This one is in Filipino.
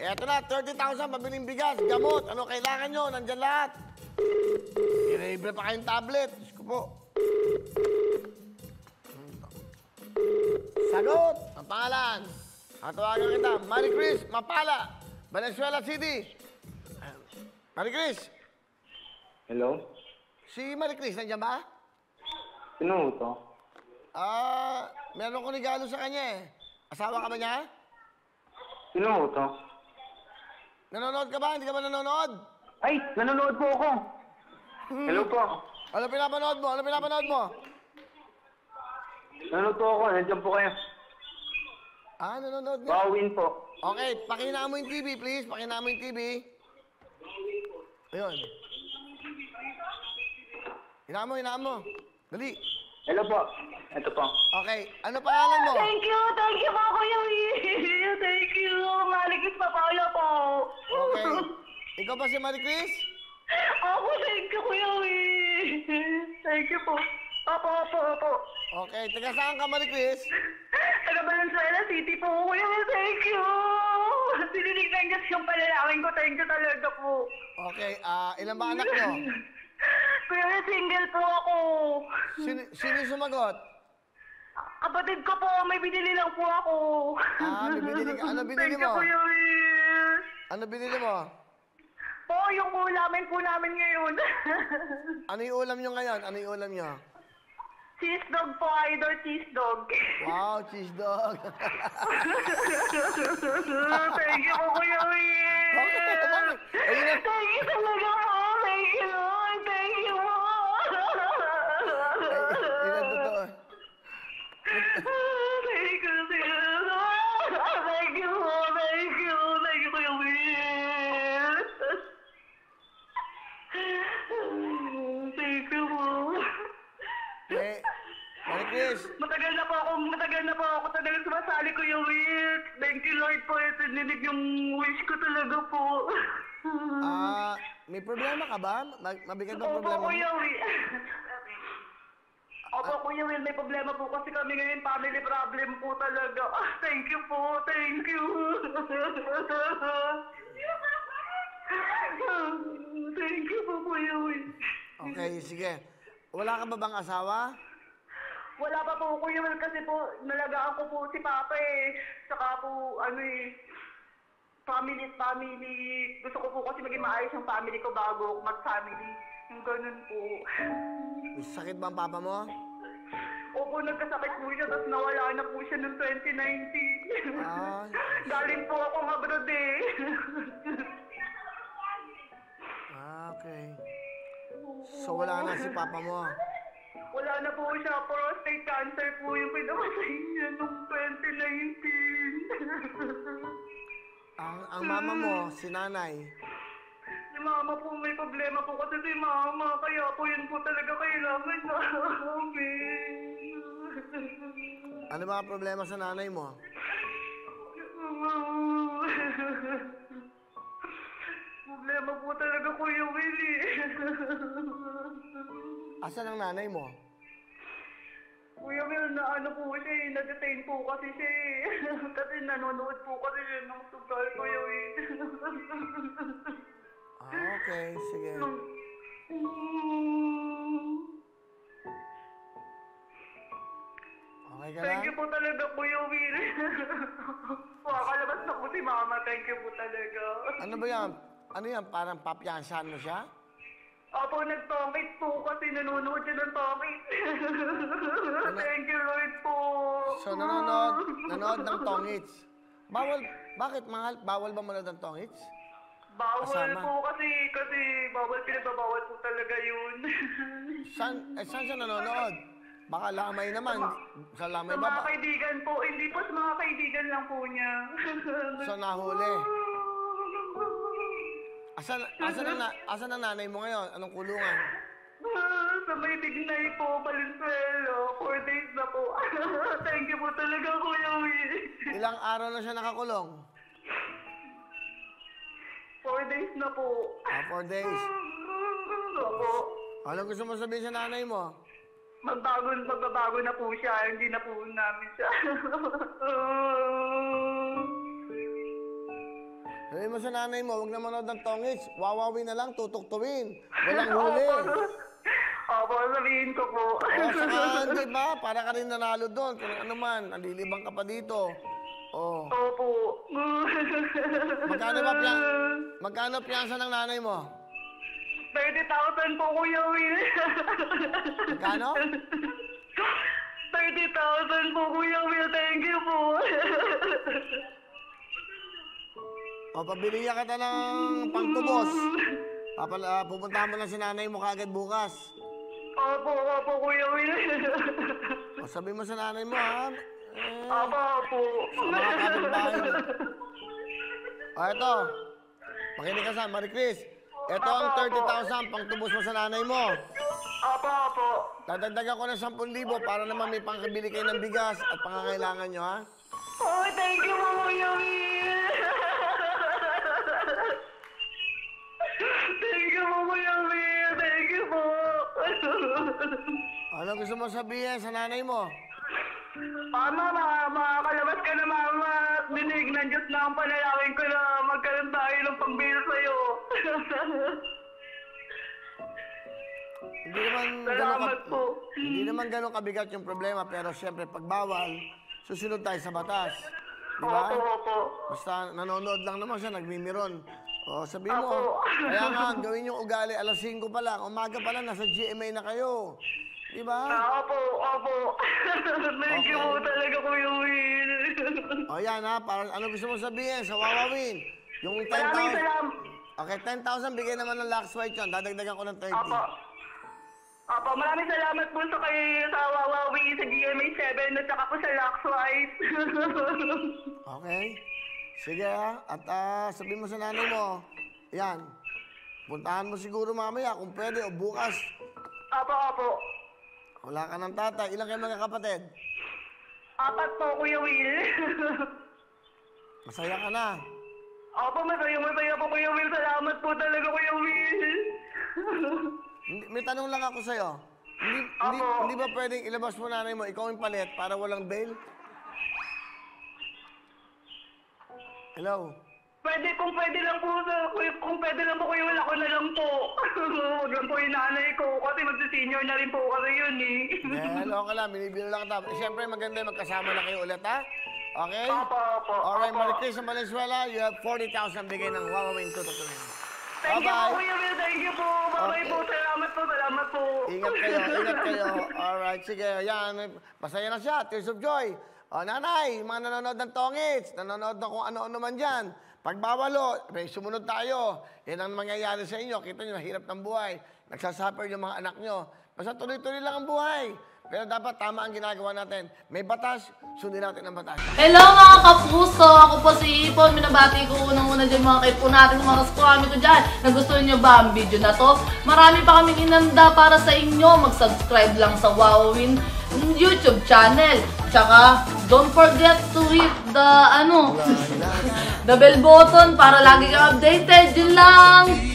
Eto na, 30,000, mabiling bigas, gamot. Ano kailangan nyo? Nandyan lahat. I-rable pa kayong tablet. Diyos ko po. Sagot! Ang pangalan. Katawagan kita. Marie Chris Mapala. Valenzuela City. Marie Chris. Hello? Si Marie Chris, nandiyan ba? Sino to? Meron ko regalo sa kanya eh. Asawa ka ba niya? Sino to? Nanonood ka ba? Hindi ka ba nanonood? Ay! Nanonood po ako! Hello po! Ano pinapanood mo? Ano pinapanood mo? Nanonood po ako. Nandiyan po kayo. Nanonood nga. Bawin po. Okay, pakina mo yung TV, please. Pakina mo yung TV. Ayun. Hinaan mo. Dali. Hello po. Ito po. Okay, ano pangalan mo? Thank you po, Kuya Will. Thank you. Maligis pa pala po. Okay. Ikaw ba si Marie Chris? Ako, thank you, Kuya Will. Thank you po. Opo. Okay, taga saan ka, Marie Chris? Taga Valenzuela City po, Kuya Will. Thank you. Sinilig na Diyos yung panalangin ko. Thank you talaga po. Okay, ilan ba anak mo? Kuya Will, single po ako. Sino yung sumagot? Kapatid ko po, may binili lang po ako. May binili ka. Ano binili Thank you, mo? Kuya Will. Ano binili mo? Po, yung ulamin po namin ngayon. Ano yung ulam nyo ngayon? Ano yung ulam nyo? Cheese dog po, idol cheese dog. Wow, cheese dog. Thank you po, Kuya Will. Okay, bakit? Ayun na. Thank you talaga po. Thank you. Thank you po. Yun ang totoo. Thank you, Thank you po. Thank you, Kuya Will. Thank you po. Marie Chris. Matagal na po ako talaga sumasali, Kuya Will. Thank you, Lord po. Sininig yung wish ko talaga po. May problema ka ba? Mabigat ba problema mo? Opo, Kuya Will. Opo, Kuya Will, may problema po kasi kami ngayon. Family problem po talaga. Thank you po. Thank you. Thank you po, Kuya Will. Okay, sige. Wala ka ba bang asawa? Wala pa po, Kuya Will, kasi po nalagaan ko po si Papa eh. Saka po, family. Gusto ko po kasi maging maayos yung family ko bago ako mag-family. Yung ganun po. Sakit ba ang papa mo? Opo, nagkasakit po siya, tapos nawala na po siya noong 2019. Galing po ako abroad eh. Okay. So wala na si papa mo? Wala na po siya. Prostate cancer po yung pinamatay niya noong 2019. Ang mama mo, si nanay? Si mama po, may problema po kasi si mama. Kaya po yun po talaga kailangan namin. Ano ba ang problema sa nanay mo? Problema po talaga, Kuya Willie. Asan ang nanay mo? Kuya Will, na ano po siya eh, na-detain po kasi siya eh. Kasi nanonood po kasi siya ng sugal, Kuya Will. Okay, sige. Okay ka Thank na? you po talaga, Kuya Will. Makakalabas na po si Mama. Thank you po talaga. Ano ba yan? Ano yan? Parang papyansahan mo siya? Opo, nag-tongit po kasi nanonood siya ng tongit. Thank you, Lord po. So, nanonood ng tongits. Bakit mahal? Bawal ba manood ng tongits? Bawal Kasama. po kasi bawal, pinagbabawal po talaga yun. Saan siya nanonood? Baka lamay naman. Sa lamay Sa ba? mga kaibigan po, hindi po sa mga kaibigan lang po niya. So, nahuli. Asan ang nanay mo ngayon? Anong kulungan? Sa may Bignay po, Valenzuela. 4 days na po. Thank you po talaga, Kuya Will. Ilang araw na siya nakakulong? 4 days na po. 4 days. Opo. Anong gusto mo sabihin sa nanay mo? Magbabago na po siya. Hindi na po namin siya. Sabi mo sa nanay mo, huwag na manood ng tongits. Wawawin na lang, tutuktuin. Walang huli. Opo, sabihin ko po. O, saka, di ba? Para ka rin nanalo doon. Kung ano man, nalilibang ka pa dito. O, Opo. magkano piyansa ng nanay mo? 30,000 po, Kuya Will. Magkano? 30,000 po, Kuya Will. Thank you po. O, pabilihan kita ng pangtubos. Pupuntahan mo na si nanay mo kagad bukas. Opo, Kuya Will. O, sabi mo sa nanay mo, ha? Opo. Sa mga kapitbahay mo. O, ito. Makinig ka sa, Marie Chris. Ito ang 30,000 pangtubos mo sa nanay mo. Opo. Dadagdagan ko ng 10,000 para naman may pangkabili kayo ng bigas at pangangailangan nyo, ha? Oh, thank you po, Kuya Will. Thank you po, Kuya Will. Thank you po. Ano gusto mo sabihin sa nanay mo? Mama, makakalabas ka na, Mama. Dinig ng Diyos na ang panalangin ko na magkaroon tayo ng pangbiro sa'yo. Salamat po. Hindi naman ganun kabigat yung problema, pero siyempre pag bawal, susunod tayo sa batas. Di ba? Opo. Basta nanonood lang naman siya, nagmimiron. O, sabihin mo, Opo. kaya nga, gawin yung ugali, alas 5 pa lang, umaga pa lang, nasa GMA na kayo. Di ba? Opo. Thank you po talaga, Kuya Will. O yan ha, ano gusto mo sabihin sa Wawawin? Yung 10,000. Maraming salamat. Okay, 10,000 bigay naman ng Lux White yun. Dadagdagan ko ng 30. Opo, maraming salamat po sa Wawawi, sa GMA 7, at saka po sa Lux White. Okay. Sige ha. At sabihin mo sa nanay mo, yan. Puntahan mo siguro mamaya kung pwede o bukas. Opo. Wala ka ng tatay. Ilan kayo mga kapatid? 4 po, Kuya Will. Masaya ka na. Opo, masaya po, Kuya Will. Salamat po talaga, Kuya Will. May tanong lang ako sa'yo. Hindi ba pwedeng ilabas mo nanay mo, ikaw yung palit para walang bail? Hello? Kung pwede lang po, Kuya Will, ako na lang po. Huwag lang po yung nanay ko, kasi magsi-senior na rin po kasi yun eh. Hello ka lang, binibiro lang kita. Siyempre maganda magkasama na kayo ulit, ha? Okay? Opo. Alright, Marie Chris ng Valenzuela, you have 40,000 bigay ng Wawawin tututunin. Thank you po, Kuya Will. Thank you po. Bye-bye po. Salamat po. Ingat kayo. Alright, sige. Yan, masaya na siya. Tears of joy. O, nanay, mga nanonood ng tongits, nanonood na kung ano-ano man dyan. Pagbawalo, may sumunod tayo. Yan ang mangyayari sa inyo. Kita nyo, hirap ng buhay. Nagsasuffer yung mga anak nyo. Basta tuloy-tuloy lang ang buhay. Pero dapat tama ang ginagawa natin. May batas, sundin natin ang batas. Hello mga kapuso! Ako po si Ipon. Minabati ko unang-una dyan mga kaipo natin, mga kaskwami ko dyan. Nagustuhan nyo ba ang video na to? Marami pa kaming inanda para sa inyo. Mag-subscribe lang sa Wawawin YouTube channel. Tsaka, don't forget to hit the, the bell button para lagi kang updated. Yun lang!